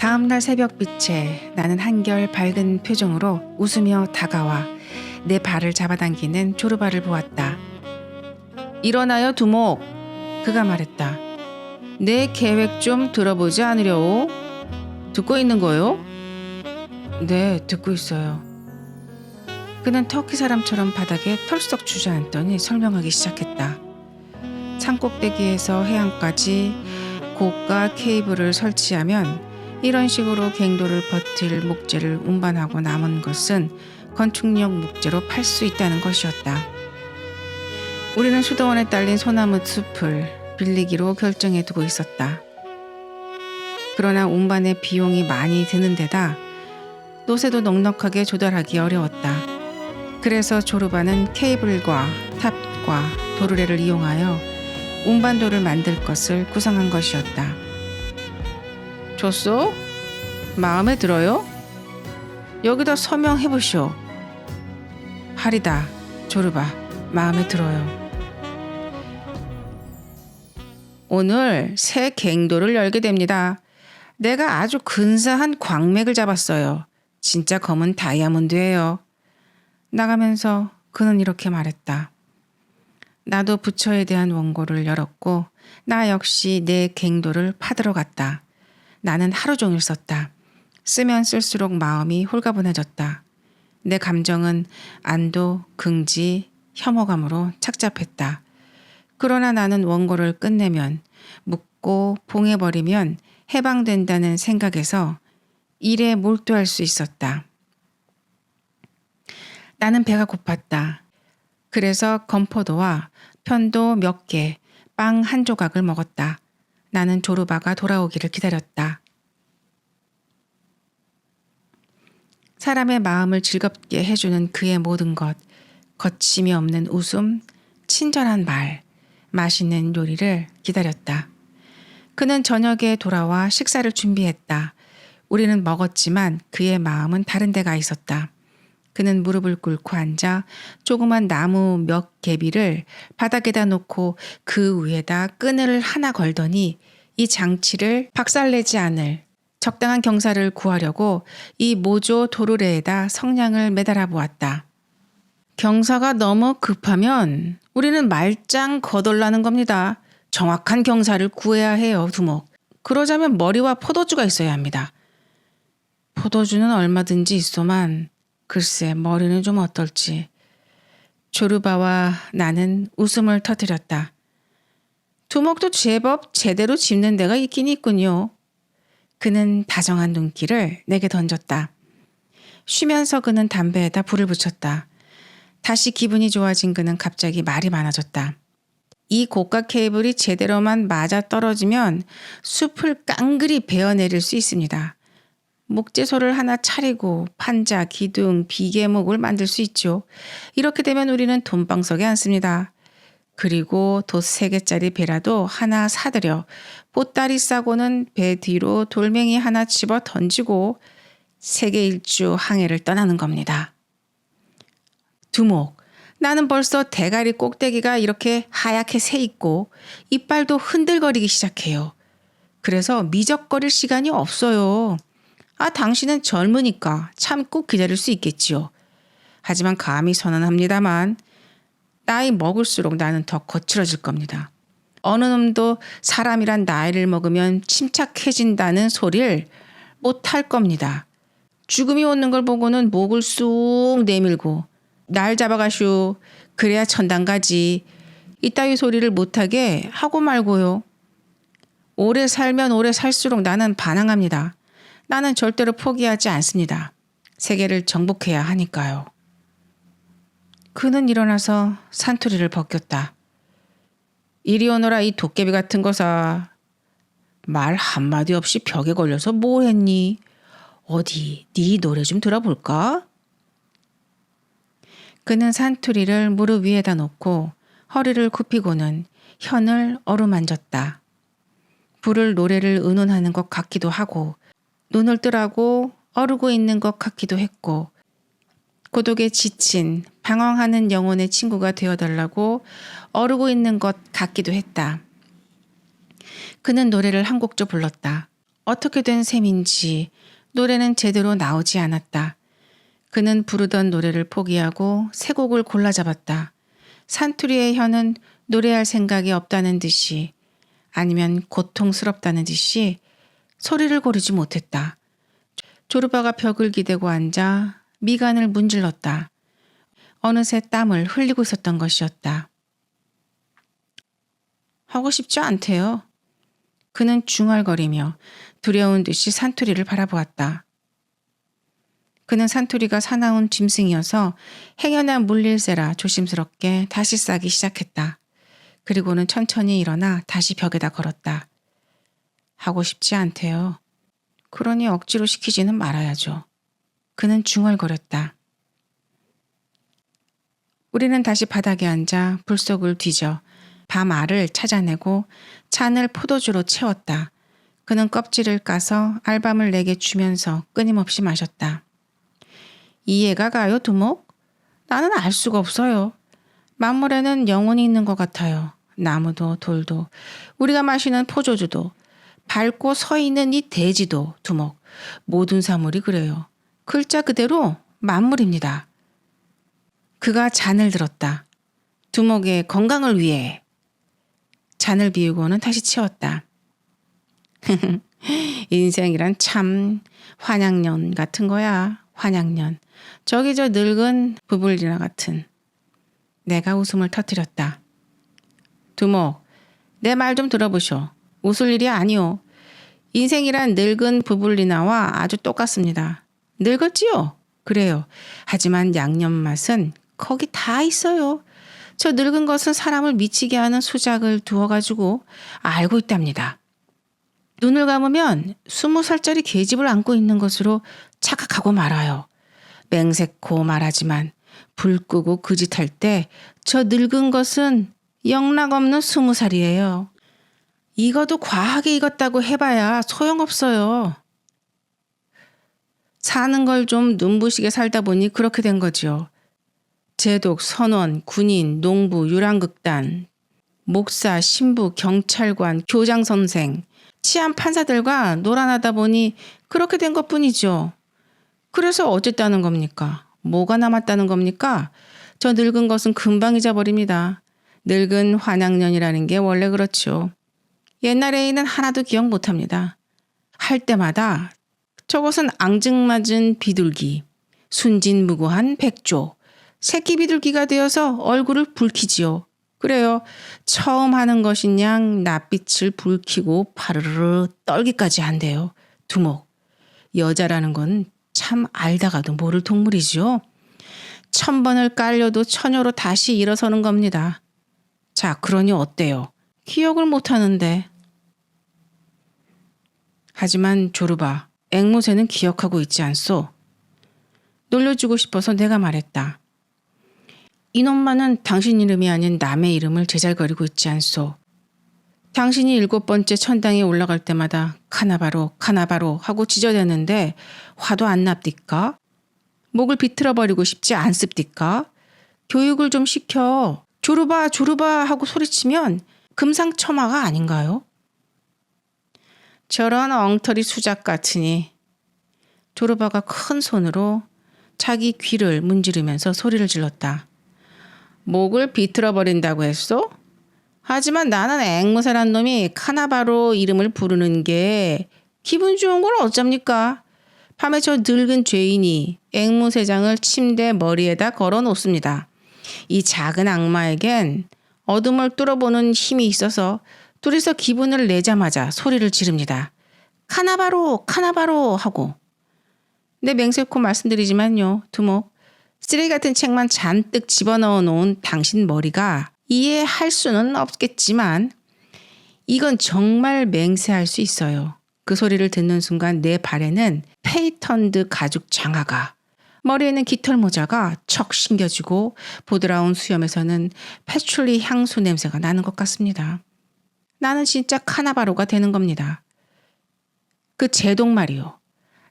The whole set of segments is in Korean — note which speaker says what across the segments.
Speaker 1: 다음날 새벽빛에 나는 한결 밝은 표정으로 웃으며 다가와 내 발을 잡아당기는 조르바를 보았다. 일어나요 두목. 그가 말했다. 내 계획 좀 들어보지 않으려오? 듣고 있는 거요? 네, 듣고 있어요. 그는 터키 사람처럼 바닥에 털썩 주저앉더니 설명하기 시작했다. 산꼭대기에서 해안까지 고가 케이블을 설치하면 이런 식으로 갱도를 버틸 목재를 운반하고 남은 것은 건축용 목재로 팔 수 있다는 것이었다. 우리는 수도원에 딸린 소나무 숲을 빌리기로 결정해 두고 있었다. 그러나 운반에 비용이 많이 드는 데다 노새도 넉넉하게 조달하기 어려웠다. 그래서 조르바는 케이블과 탑과 도르래를 이용하여 운반도를 만들 것을 구상한 것이었다. 좋소? 마음에 들어요? 여기다 서명해보시오. 하리다, 조르바, 마음에 들어요. 오늘 새 갱도를 열게 됩니다. 내가 아주 근사한 광맥을 잡았어요. 진짜 검은 다이아몬드예요. 나가면서 그는 이렇게 말했다. 나도 부처에 대한 원고를 열었고 나 역시 내 갱도를 파들어 갔다. 나는 하루 종일 썼다. 쓰면 쓸수록 마음이 홀가분해졌다. 내 감정은 안도, 긍지, 혐오감으로 착잡했다. 그러나 나는 원고를 끝내면, 묻고 봉해버리면 해방된다는 생각에서 일에 몰두할 수 있었다. 나는 배가 고팠다. 그래서 건포도와 편도 몇 개, 빵 한 조각을 먹었다. 나는 조르바가 돌아오기를 기다렸다. 사람의 마음을 즐겁게 해주는 그의 모든 것, 거침이 없는 웃음, 친절한 말, 맛있는 요리를 기다렸다. 그는 저녁에 돌아와 식사를 준비했다. 우리는 먹었지만 그의 마음은 다른 데 가 있었다. 그는 무릎을 꿇고 앉아 조그만 나무 몇 개비를 바닥에다 놓고 그 위에다 끈을 하나 걸더니 이 장치를 박살내지 않을 적당한 경사를 구하려고 이 모조 도르래에다 성냥을 매달아 보았다. 경사가 너무 급하면 우리는 말짱 거덜나는 겁니다. 정확한 경사를 구해야 해요, 두목. 그러자면 머리와 포도주가 있어야 합니다. 포도주는 얼마든지 있소만 글쎄 머리는 좀 어떨지. 조르바와 나는 웃음을 터뜨렸다. 두목도 제법 제대로 짚는 데가 있긴 있군요. 그는 다정한 눈길을 내게 던졌다. 쉬면서 그는 담배에다 불을 붙였다. 다시 기분이 좋아진 그는 갑자기 말이 많아졌다. 이 고가 케이블이 제대로만 맞아 떨어지면 숲을 깡그리 베어내릴 수 있습니다. 목재소를 하나 차리고 판자, 기둥, 비계목을 만들 수 있죠. 이렇게 되면 우리는 돈방석에 앉습니다. 그리고 돛 3개짜리 배라도 하나 사들여 보따리 싸고는 배 뒤로 돌멩이 하나 집어 던지고 세계일주 항해를 떠나는 겁니다. 두목, 나는 벌써 대가리 꼭대기가 이렇게 하얗게 새 있고 이빨도 흔들거리기 시작해요. 그래서 미적거릴 시간이 없어요. 당신은 젊으니까 참고 기다릴 수 있겠지요. 하지만 감히 선언합니다만 나이 먹을수록 나는 더 거칠어질 겁니다. 어느 놈도 사람이란 나이를 먹으면 침착해진다는 소리를 못할 겁니다. 죽음이 오는 걸 보고는 목을 쑥 내밀고 날 잡아가슈. 그래야 천당 가지. 이따위 소리를 못하게 하고 말고요. 오래 살면 오래 살수록 나는 반항합니다. 나는 절대로 포기하지 않습니다. 세계를 정복해야 하니까요. 그는 일어나서 산투리를 벗겼다. 이리 오너라 이 도깨비 같은 거사. 말 한마디 없이 벽에 걸려서 뭐 했니? 어디 네 노래 좀 들어볼까? 그는 산투리를 무릎 위에다 놓고 허리를 굽히고는 현을 어루만졌다. 불을 노래를 의논하는 것 같기도 하고 눈을 뜨라고 어르고 있는 것 같기도 했고 고독에 지친 방황하는 영혼의 친구가 되어달라고 어르고 있는 것 같기도 했다. 그는 노래를 한 곡조 불렀다. 어떻게 된 셈인지 노래는 제대로 나오지 않았다. 그는 부르던 노래를 포기하고 새 곡을 골라 잡았다. 산투리의 혀는 노래할 생각이 없다는 듯이 아니면 고통스럽다는 듯이 소리를 고르지 못했다. 조르바가 벽을 기대고 앉아 미간을 문질렀다. 어느새 땀을 흘리고 있었던 것이었다. 하고 싶지 않대요. 그는 중얼거리며 두려운 듯이 산투리를 바라보았다. 그는 산투리가 사나운 짐승이어서 행여나 물릴세라 조심스럽게 다시 싸기 시작했다. 그리고는 천천히 일어나 다시 벽에다 걸었다. 하고 싶지 않대요. 그러니 억지로 시키지는 말아야죠. 그는 중얼거렸다. 우리는 다시 바닥에 앉아 불속을 뒤져 밤알을 찾아내고 잔을 포도주로 채웠다. 그는 껍질을 까서 알밤을 내게 주면서 끊임없이 마셨다. 이해가 가요, 두목? 나는 알 수가 없어요. 만물에는 영혼이 있는 것 같아요. 나무도 돌도 우리가 마시는 포도주도 밟고 서 있는 이 대지도 두목 모든 사물이 그래요. 글자 그대로 만물입니다. 그가 잔을 들었다. 두목의 건강을 위해. 잔을 비우고는 다시 채웠다. 인생이란 참 환양년 같은 거야. 환양년. 저기 저 늙은 부불리나 같은. 내가 웃음을 터뜨렸다. 두목, 내 말 좀 들어보쇼. 웃을 일이 아니오. 인생이란 늙은 부불리나와 아주 똑같습니다. 늙었지요? 그래요. 하지만 양념 맛은 거기 다 있어요. 저 늙은 것은 사람을 미치게 하는 수작을 두어가지고 알고 있답니다. 눈을 감으면 20살짜리 계집을 안고 있는 것으로 착각하고 말아요. 맹세코 말하지만 불 끄고 그 짓 할 때 저 늙은 것은 영락없는 20살이에요. 익어도 과하게 익었다고 해봐야 소용없어요. 사는 걸 좀 눈부시게 살다 보니 그렇게 된 거죠. 제독, 선원, 군인, 농부, 유랑극단, 목사, 신부, 경찰관, 교장선생, 치안 판사들과 놀아나다 보니 그렇게 된 것뿐이죠. 그래서 어쨌다는 겁니까? 뭐가 남았다는 겁니까? 저 늙은 것은 금방 잊어버립니다. 늙은 환양년이라는 게 원래 그렇죠. 옛날 애인은 하나도 기억 못합니다. 할 때마다 저것은 앙증맞은 비둘기, 순진무구한 백조, 새끼 비둘기가 되어서 얼굴을 붉히지요. 그래요. 처음 하는 것인 양 낯빛을 붉히고 파르르 떨기까지 한대요. 두목. 여자라는 건 참 알다가도 모를 동물이지요. 1000번을 깔려도 처녀로 다시 일어서는 겁니다. 자, 그러니 어때요? 기억을 못하는데. 하지만 조르바, 앵무새는 기억하고 있지 않소? 놀려주고 싶어서 내가 말했다. 이놈만은 당신 이름이 아닌 남의 이름을 제잘거리고 있지 않소? 당신이 7번째 천당에 올라갈 때마다 카나바로 카나바로 하고 짖어대는데 화도 안 납디까? 목을 비틀어버리고 싶지 않습디까? 교육을 좀 시켜. 조르바 조르바 하고 소리치면 금상첨화가 아닌가요? 저런 엉터리 수작 같으니. 조르바가 큰 손으로 자기 귀를 문지르면서 소리를 질렀다. 목을 비틀어버린다고 했소? 하지만 나는 앵무새란 놈이 카나바로 이름을 부르는 게 기분 좋은 걸 어쩝니까? 밤에 저 늙은 죄인이 앵무새장을 침대 머리에다 걸어 놓습니다. 이 작은 악마에겐 어둠을 뚫어보는 힘이 있어서 둘이서 기분을 내자마자 소리를 지릅니다. 카나바로 카나바로 하고. 내 맹세코 말씀드리지만요. 두목. 쓰레기 같은 책만 잔뜩 집어넣어 놓은 당신 머리가 이해할 수는 없겠지만 이건 정말 맹세할 수 있어요. 그 소리를 듣는 순간 내 발에는 페이턴드 가죽 장화가, 머리에는 깃털 모자가 척 신겨지고 보드라운 수염에서는 패출리 향수 냄새가 나는 것 같습니다. 나는 진짜 카나바로가 되는 겁니다. 그 제독 말이요.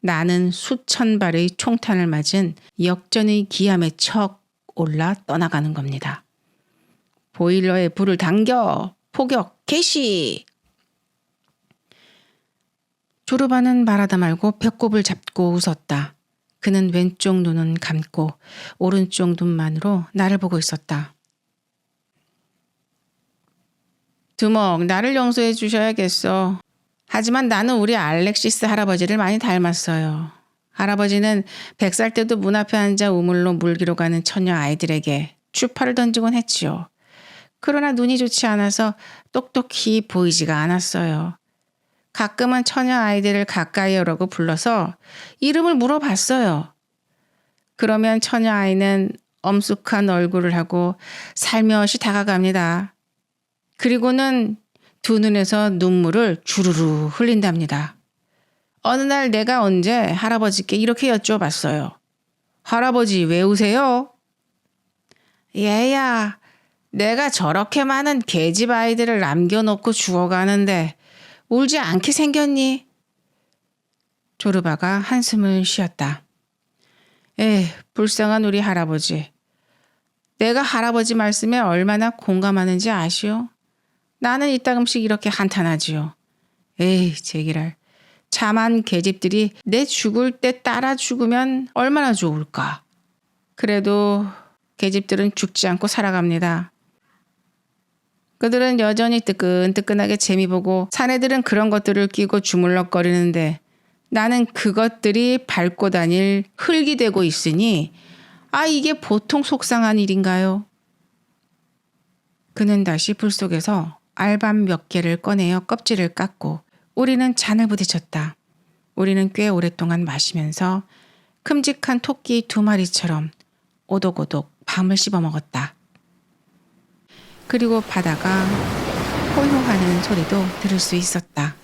Speaker 1: 나는 수천 발의 총탄을 맞은 역전의 기암에 척 올라 떠나가는 겁니다. 보일러에 불을 당겨! 포격! 개시! 조르바는 말하다 말고 배꼽을 잡고 웃었다. 그는 왼쪽 눈은 감고 오른쪽 눈만으로 나를 보고 있었다. 두목, 나를 용서해 주셔야겠어. 하지만 나는 우리 알렉시스 할아버지를 많이 닮았어요. 할아버지는 100살 때도 문 앞에 앉아 우물로 물기로 가는 처녀 아이들에게 추파를 던지곤 했지요. 그러나 눈이 좋지 않아서 똑똑히 보이지가 않았어요. 가끔은 처녀 아이들을 가까이 오라고 불러서 이름을 물어봤어요. 그러면 처녀 아이는 엄숙한 얼굴을 하고 살며시 다가갑니다. 그리고는 두 눈에서 눈물을 주르르 흘린답니다. 어느 날 내가 언제 할아버지께 이렇게 여쭤봤어요. 할아버지 왜 우세요? 얘야, 내가 저렇게 많은 계집 아이들을 남겨놓고 죽어가는데 울지 않게 생겼니? 조르바가 한숨을 쉬었다. 불쌍한 우리 할아버지. 내가 할아버지 말씀에 얼마나 공감하는지 아시오? 나는 이따금씩 이렇게 한탄하지요. 제기랄. 참한 계집들이 내 죽을 때 따라 죽으면 얼마나 좋을까. 그래도 계집들은 죽지 않고 살아갑니다. 그들은 여전히 뜨끈뜨끈하게 재미 보고 사내들은 그런 것들을 끼고 주물럭거리는데 나는 그것들이 밟고 다닐 흙이 되고 있으니 이게 보통 속상한 일인가요? 그는 다시 불 속에서 알밤 몇 개를 꺼내어 껍질을 깎고 우리는 잔을 부딪혔다. 우리는 꽤 오랫동안 마시면서 큼직한 토끼 2마리처럼 오독오독 밤을 씹어먹었다. 그리고 바다가 호요하는 소리도 들을 수 있었다.